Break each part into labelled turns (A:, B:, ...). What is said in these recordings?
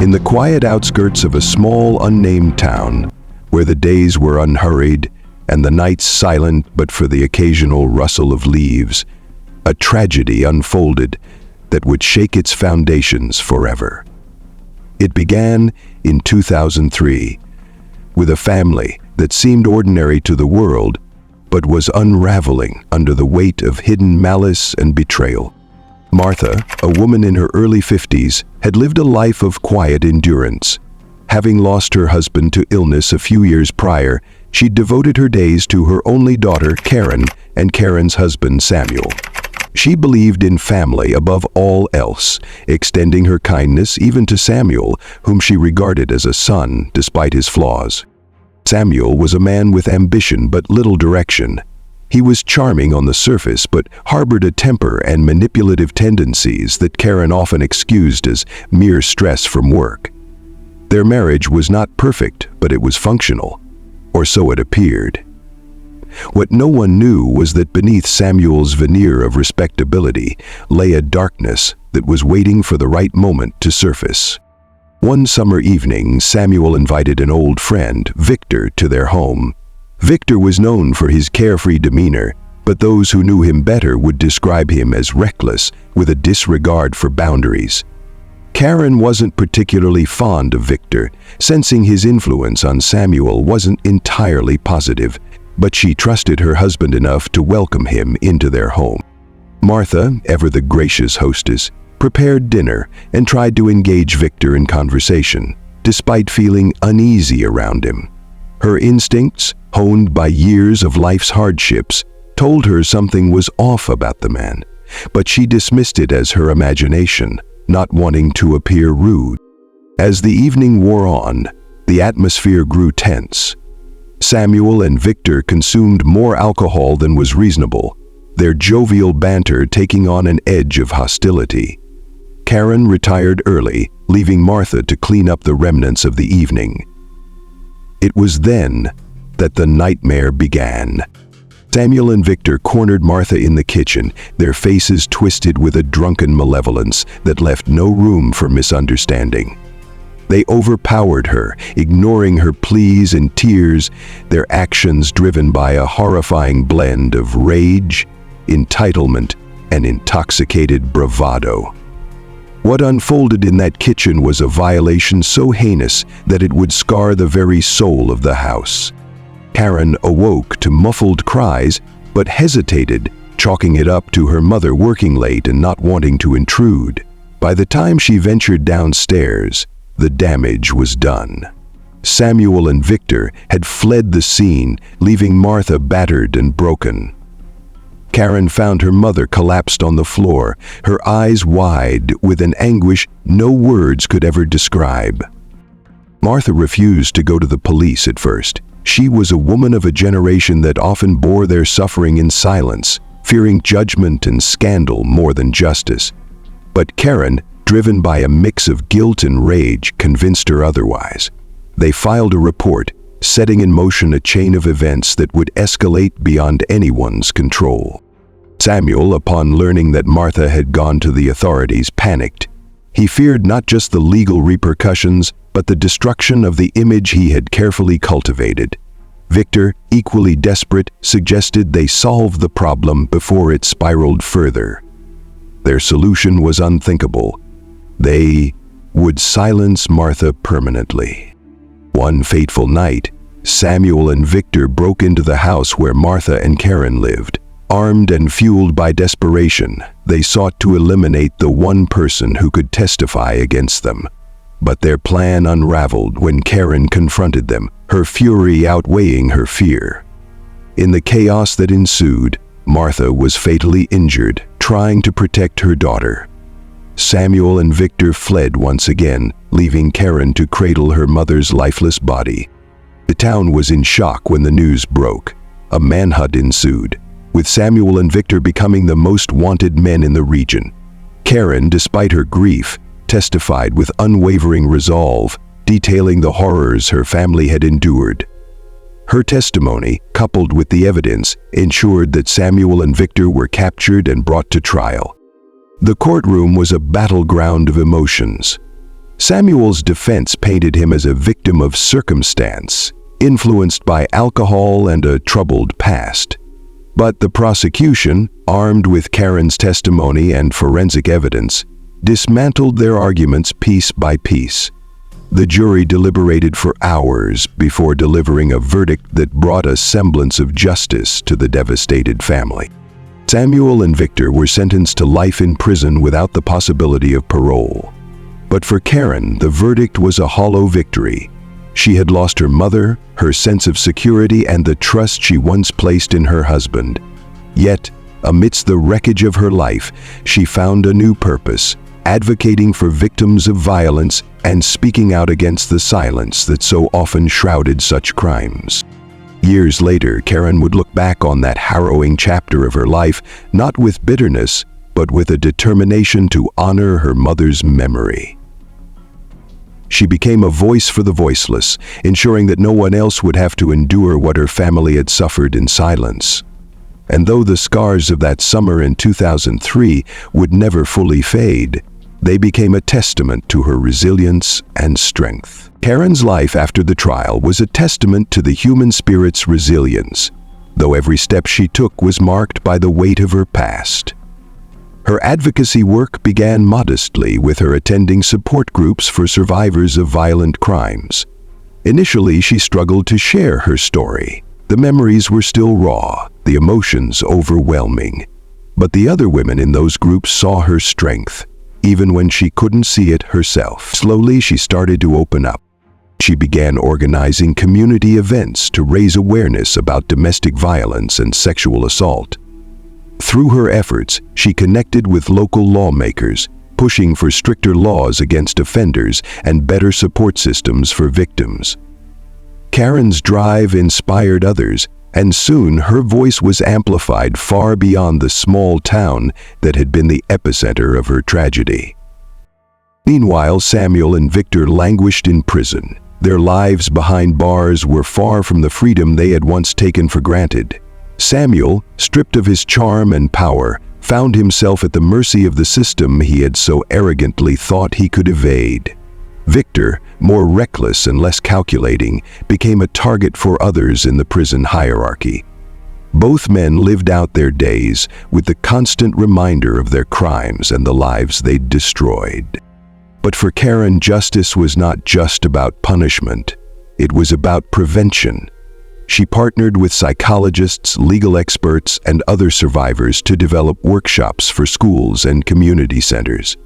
A: In the quiet outskirts of a small, unnamed town, where the days were unhurried and the nights silent but for the occasional rustle of leaves, a tragedy unfolded that would shake its foundations forever. It began in 2003, with a family that seemed ordinary to the world, but was unraveling under the weight of hidden malice and betrayal. Martha, a woman in her early 50s, had lived a life of quiet endurance. Having lost her husband to illness a few years prior, she devoted her days to her only daughter, Karen, and Karen's husband, Samuel. She believed in family above all else, extending her kindness even to Samuel, whom she regarded as a son despite his flaws. Samuel was a man with ambition but little direction. He was charming on the surface but harbored a temper and manipulative tendencies that Karen often excused as mere stress from work. Their marriage was not perfect, but it was functional, or so it appeared. What no one knew was that beneath Samuel's veneer of respectability lay a darkness that was waiting for the right moment to surface. One summer evening, Samuel invited an old friend, Victor, to their home. Victor was known for his carefree demeanor, but those who knew him better would describe him as reckless, with a disregard for boundaries. Karen wasn't particularly fond of Victor, sensing his influence on Samuel wasn't entirely positive, but she trusted her husband enough to welcome him into their home. Martha, ever the gracious hostess, prepared dinner and tried to engage Victor in conversation, despite feeling uneasy around him. Her instincts, honed by years of life's hardships, told her something was off about the man, but she dismissed it as her imagination, not wanting to appear rude. As the evening wore on, the atmosphere grew tense. Samuel and Victor consumed more alcohol than was reasonable, their jovial banter taking on an edge of hostility. Karen retired early, leaving Martha to clean up the remnants of the evening. It was then that the nightmare began. Samuel and Victor cornered Martha in the kitchen, their faces twisted with a drunken malevolence that left no room for misunderstanding. They overpowered her, ignoring her pleas and tears, their actions driven by a horrifying blend of rage, entitlement, and intoxicated bravado. What unfolded in that kitchen was a violation so heinous that it would scar the very soul of the house. Karen awoke to muffled cries, but hesitated, chalking it up to her mother working late and not wanting to intrude. By the time she ventured downstairs, the damage was done. Samuel and Victor had fled the scene, leaving Martha battered and broken. Karen found her mother collapsed on the floor, her eyes wide with an anguish no words could ever describe. Martha refused to go to the police at first. She was a woman of a generation that often bore their suffering in silence, fearing judgment and scandal more than justice. But Karen, driven by a mix of guilt and rage, convinced her otherwise. They filed a report, setting in motion a chain of events that would escalate beyond anyone's control. Samuel, upon learning that Martha had gone to the authorities, panicked. He feared not just the legal repercussions, but the destruction of the image he had carefully cultivated. Victor, equally desperate, suggested they solve the problem before it spiraled further. Their solution was unthinkable. They would silence Martha permanently. One fateful night, Samuel and Victor broke into the house where Martha and Karen lived. Armed and fueled by desperation, they sought to eliminate the one person who could testify against them. But their plan unraveled when Karen confronted them, her fury outweighing her fear. In the chaos that ensued, Martha was fatally injured, trying to protect her daughter. Samuel and Victor fled once again, leaving Karen to cradle her mother's lifeless body. The town was in shock when the news broke. A manhunt ensued, with Samuel and Victor becoming the most wanted men in the region. Karen, despite her grief, testified with unwavering resolve, detailing the horrors her family had endured. Her testimony, coupled with the evidence, ensured that Samuel and Victor were captured and brought to trial. The courtroom was a battleground of emotions. Samuel's defense painted him as a victim of circumstance, influenced by alcohol and a troubled past. But the prosecution, armed with Karen's testimony and forensic evidence, dismantled their arguments piece by piece. The jury deliberated for hours before delivering a verdict that brought a semblance of justice to the devastated family. Samuel and Victor were sentenced to life in prison without the possibility of parole. But for Karen, the verdict was a hollow victory. She had lost her mother, her sense of security, and the trust she once placed in her husband. Yet, amidst the wreckage of her life, she found a new purpose, advocating for victims of violence and speaking out against the silence that so often shrouded such crimes. Years later, Karen would look back on that harrowing chapter of her life, not with bitterness, but with a determination to honor her mother's memory. She became a voice for the voiceless, ensuring that no one else would have to endure what her family had suffered in silence. And though the scars of that summer in 2003 would never fully fade, they became a testament to her resilience and strength. Karen's life after the trial was a testament to the human spirit's resilience, though every step she took was marked by the weight of her past. Her advocacy work began modestly, with her attending support groups for survivors of violent crimes. Initially, she struggled to share her story. The memories were still raw, the emotions overwhelming. But the other women in those groups saw her strength, even when she couldn't see it herself. Slowly, she started to open up. She began organizing community events to raise awareness about domestic violence and sexual assault. Through her efforts, she connected with local lawmakers, pushing for stricter laws against offenders and better support systems for victims. Karen's drive inspired others, and soon her voice was amplified far beyond the small town that had been the epicenter of her tragedy. Meanwhile, Samuel and Victor languished in prison. Their lives behind bars were far from the freedom they had once taken for granted. Samuel, stripped of his charm and power, found himself at the mercy of the system he had so arrogantly thought he could evade. Victor, more reckless and less calculating, became a target for others in the prison hierarchy. Both men lived out their days with the constant reminder of their crimes and the lives they'd destroyed. But for Karen, justice was not just about punishment. It was about prevention. She partnered with psychologists, legal experts, and other survivors to develop workshops for schools and community centers.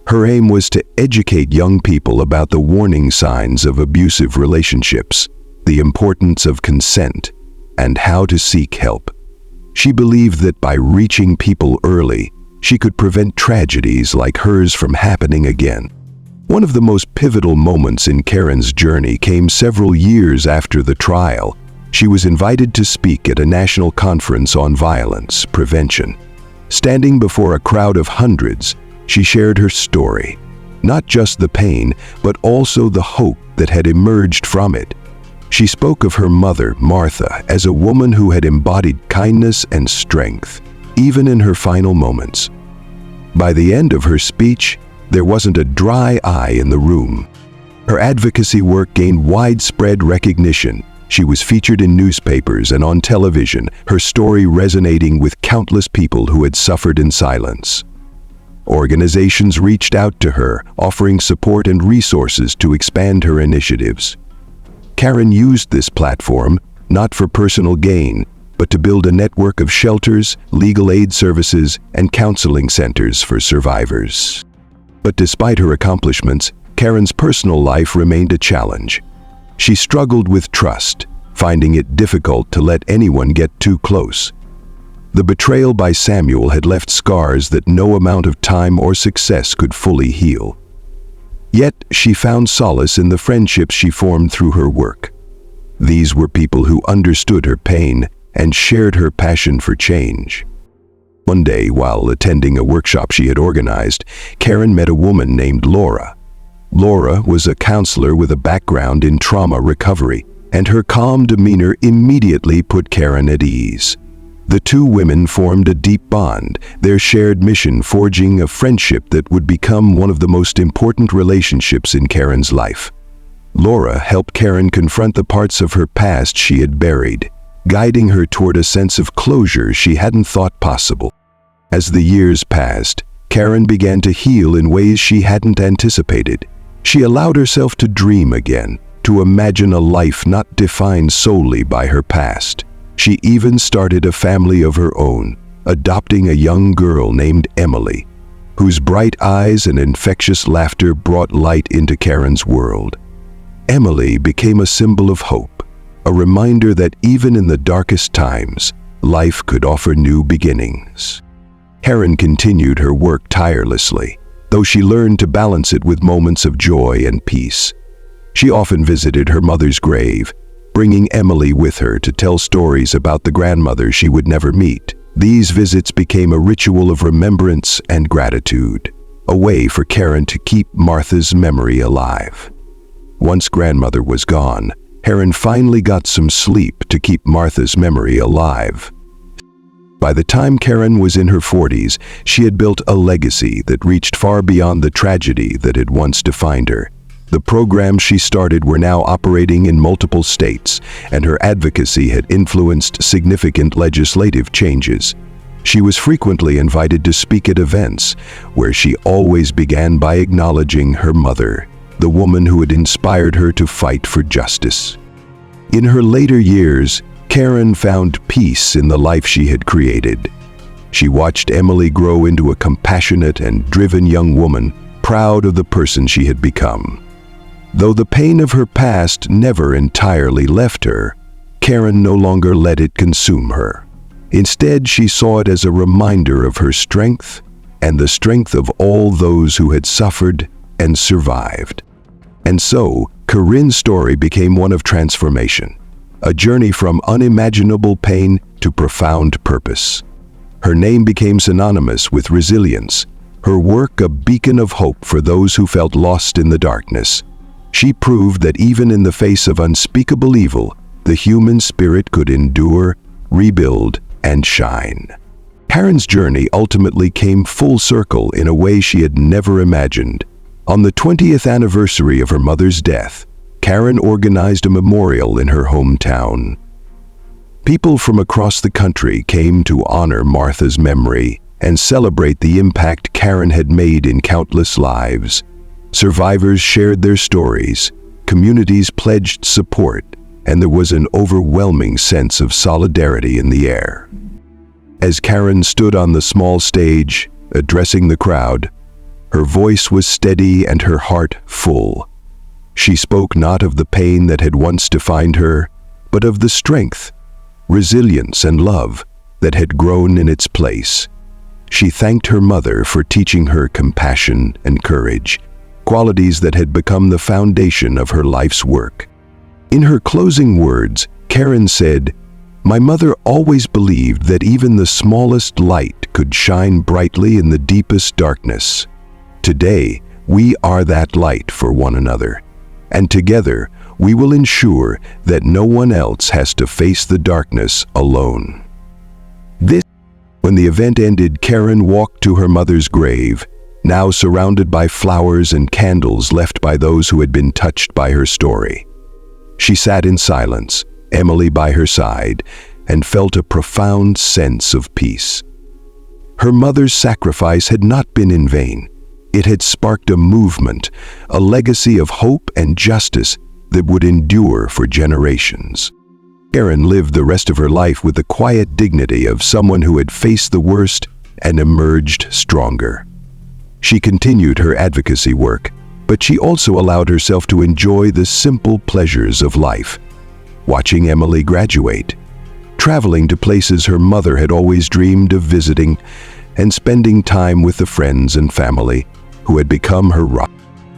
A: Her aim was to educate young people about the warning signs of abusive relationships, the importance of consent, and how to seek help. She believed that by reaching people early, she could prevent tragedies like hers from happening again. One of the most pivotal moments in Karen's journey came several years after the trial. She was invited to speak at a national conference on violence prevention. Standing before a crowd of hundreds, she shared her story, not just the pain, but also the hope that had emerged from it. She spoke of her mother, Martha, as a woman who had embodied kindness and strength, even in her final moments. By the end of her speech, there wasn't a dry eye in the room. Her advocacy work gained widespread recognition. She was featured in newspapers and on television, her story resonating with countless people who had suffered in silence. Organizations reached out to her, offering support and resources to expand her initiatives. Karen used this platform, not for personal gain, but to build a network of shelters, legal aid services, and counseling centers for survivors. But despite her accomplishments, Karen's personal life remained a challenge. She struggled with trust, finding it difficult to let anyone get too close. The betrayal by Samuel had left scars that no amount of time or success could fully heal. Yet, she found solace in the friendships she formed through her work. These were people who understood her pain and shared her passion for change. One day, while attending a workshop she had organized, Karen met a woman named Laura. Laura was a counselor with a background in trauma recovery, and her calm demeanor immediately put Karen at ease. The two women formed a deep bond, their shared mission forging a friendship that would become one of the most important relationships in Karen's life. Laura helped Karen confront the parts of her past she had buried, guiding her toward a sense of closure she hadn't thought possible. As the years passed, Karen began to heal in ways she hadn't anticipated. She allowed herself to dream again, to imagine a life not defined solely by her past. She even started a family of her own, adopting a young girl named Emily, whose bright eyes and infectious laughter brought light into Karen's world. Emily became a symbol of hope, a reminder that even in the darkest times, life could offer new beginnings. Karen continued her work tirelessly, though she learned to balance it with moments of joy and peace. She often visited her mother's grave, bringing Emily with her to tell stories about the grandmother she would never meet. These visits became a ritual of remembrance and gratitude, a way for Karen to keep Martha's memory alive. Once grandmother was gone, Karen finally got some sleep to keep Martha's memory alive. By the time Karen was in her 40s, she had built a legacy that reached far beyond the tragedy that had once defined her. The programs she started were now operating in multiple states, and her advocacy had influenced significant legislative changes. She was frequently invited to speak at events, where she always began by acknowledging her mother, the woman who had inspired her to fight for justice. In her later years, Karen found peace in the life she had created. She watched Emily grow into a compassionate and driven young woman, proud of the person she had become. Though the pain of her past never entirely left her, Karen no longer let it consume her. Instead, she saw it as a reminder of her strength and the strength of all those who had suffered and survived. And so, Karen's story became one of transformation, a journey from unimaginable pain to profound purpose. Her name became synonymous with resilience, her work a beacon of hope for those who felt lost in the darkness. She proved that even in the face of unspeakable evil, the human spirit could endure, rebuild, and shine. Karen's journey ultimately came full circle in a way she had never imagined. On the 20th anniversary of her mother's death, Karen organized a memorial in her hometown. People from across the country came to honor Martha's memory and celebrate the impact Karen had made in countless lives. Survivors shared their stories, communities pledged support, and there was an overwhelming sense of solidarity in the air. As Karen stood on the small stage, addressing the crowd, her voice was steady and her heart full. She spoke not of the pain that had once defined her, but of the strength, resilience, and love that had grown in its place. She thanked her mother for teaching her compassion and courage, qualities that had become the foundation of her life's work. In her closing words, Karen said, "My mother always believed that even the smallest light could shine brightly in the deepest darkness. Today, we are that light for one another, and together we will ensure that no one else has to face the darkness alone." When the event ended, Karen walked to her mother's grave, now surrounded by flowers and candles left by those who had been touched by her story. She sat in silence, Emily by her side, and felt a profound sense of peace. Her mother's sacrifice had not been in vain. It had sparked a movement, a legacy of hope and justice that would endure for generations. Karen lived the rest of her life with the quiet dignity of someone who had faced the worst and emerged stronger. She continued her advocacy work, but she also allowed herself to enjoy the simple pleasures of life. Watching Emily graduate, traveling to places her mother had always dreamed of visiting, and spending time with the friends and family who had become her rock.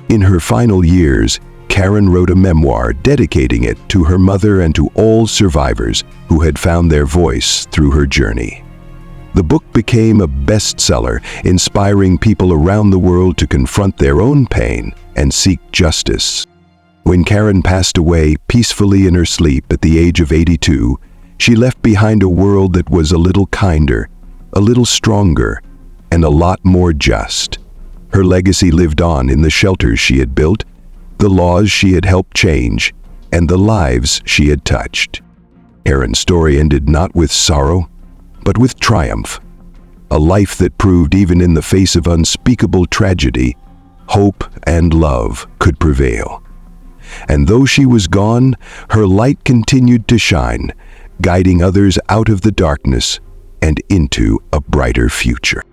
A: In her final years, Karen wrote a memoir dedicating it to her mother and to all survivors who had found their voice through her journey. The book became a bestseller, inspiring people around the world to confront their own pain and seek justice. When Karen passed away peacefully in her sleep at the age of 82, She left behind a world that was a little kinder, a little stronger, and a lot more just. Her legacy lived on in the shelters she had built, the laws she had helped change, and the lives she had touched. Erin's story ended not with sorrow, but with triumph. A life that proved even in the face of unspeakable tragedy, hope and love could prevail. And though she was gone, her light continued to shine, guiding others out of the darkness and into a brighter future.